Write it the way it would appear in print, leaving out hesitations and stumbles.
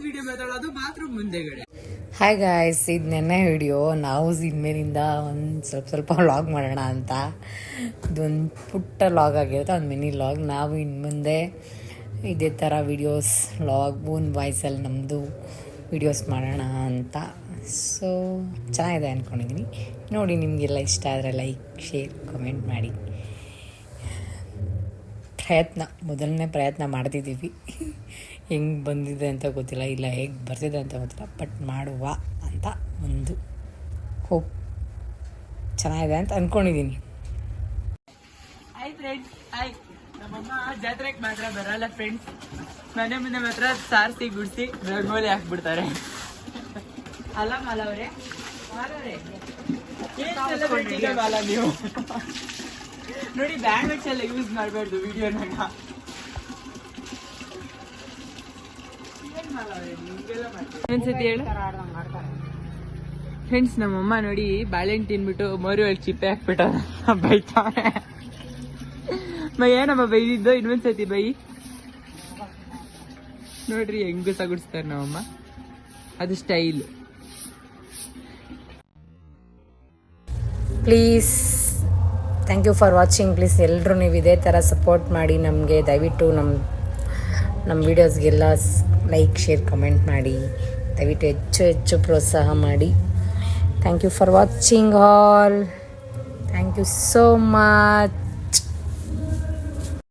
Video ಮಾತಾಡೋದು bathroom ಮುಂದೆಗಡೆ. Hi guys, ಇದು ನೆನ್ನೆ ವಿಡಿಯೋ. ನಾವು ಇನ್ಮೇಲಿಂದ ಒಂದು ಸ್ವಲ್ಪ ವ್ಲಾಗ್ ಮಾಡೋಣ ಅಂತ. ಇದೊಂದು ಪುಟ್ಟ ವ್ಲಾಗ್ ಆಗಿರುತ್ತೆ, ಒಂದು ಮಿನಿ ವ್ಲಾಗ್. ನಾವು ಇನ್ನು ಮುಂದೆ ಇದೇ ಥರ ವಿಡಿಯೋಸ್ ವ್ಲಾಗ್ ಓನ್ ವಾಯ್ಸಲ್ಲಿ ನಮ್ಮದು ವಿಡಿಯೋಸ್ ಮಾಡೋಣ ಅಂತ. ಸೊ ಚೆನ್ನಾಗಿದೆ ಅಂದ್ಕೊಂಡಿದ್ದೀನಿ. ನೋಡಿ, ನಿಮಗೆಲ್ಲ ಇಷ್ಟ ಆದರೆ ಲೈಕ್, ಶೇರ್, ಕಮೆಂಟ್ ಮಾಡಿ. ಮೊದಲನೇ ಪ್ರಯತ್ನ ಮಾಡ್ತಿದ್ದೀವಿ. ಹೆಂಗೆ ಬಂದಿದೆ ಅಂತ ಗೊತ್ತಿಲ್ಲ, ಇಲ್ಲ ಹೇಗೆ ಬರ್ತಿದೆ ಅಂತ ಗೊತ್ತಿಲ್ಲ, ಬಟ್ ಮಾಡುವ ಅಂತ ಒಂದು ಹೋಪ್. ಚೆನ್ನಾಗಿದೆ ಅಂತ ಅಂದ್ಕೊಂಡಿದ್ದೀನಿ. Hi friends, hi. ನಮ್ಮಮ್ಮ ಜಾತ್ರೆಗೆ ಮಾತ್ರ ಬರಲ್ಲ ಫ್ರೆಂಡ್ಸ್. ಮನೆ ಮುಂದೆ ಮಾತ್ರ ಸಾರಿಸಿ ಗುಡಿಸಿ ರಂಗೋಲಿ ಹಾಕ್ಬಿಡ್ತಾರೆ. ಅಲ್ಲ ಮಾಲವ್ರೆ, ಮಾಲ ನೀವು ನೋಡಿ, ಬ್ಯಾಂಡ್ ಮಿಕ್ಸ್ ಎಲ್ಲ ಯೂಸ್ ಮಾಡಬಾರ್ದು ವಿಡಿಯೋನಾಗ. ಫ್ರೆಂಡ್ಸ್, ನಮ್ಮಮ್ಮ ನೋಡಿ ಬಾಳೆಹಣ್ಣು ತಿನ್ಬಿಟ್ಟು ಮರು ಅಲ್ಲಿ ಚಿಪ್ಪೆ ಹಾಕ್ಬಿಟ್ಟ ಬೈತಾವೆ. ಬೈ ಏನಮ್ಮ ಬೈದಿದ್ದು? ಇನ್ನೊಂದ್ಸತಿ ಬೈ. ನೋಡ್ರಿ ಹೆಂಗು ಸಗುಡ್ಸ್ತಾರೆ ನಮ್ಮಮ್ಮ, ಅದು style. Please, thank you for watching. Please ಎಲ್ಲರೂ ನೀವು ಇದೇ ಥರ ಸಪೋರ್ಟ್ ಮಾಡಿ ನಮಗೆ. ದಯವಿಟ್ಟು ನಮ್ಮ ವೀಡಿಯೋಸ್ಗೆಲ್ಲ ಲೈಕ್, ಶೇರ್, ಕಮೆಂಟ್ ಮಾಡಿ. ದಯವಿಟ್ಟು ಹೆಚ್ಚು ಪ್ರೋತ್ಸಾಹ ಮಾಡಿ. Thank you for watching all. Thank you so much.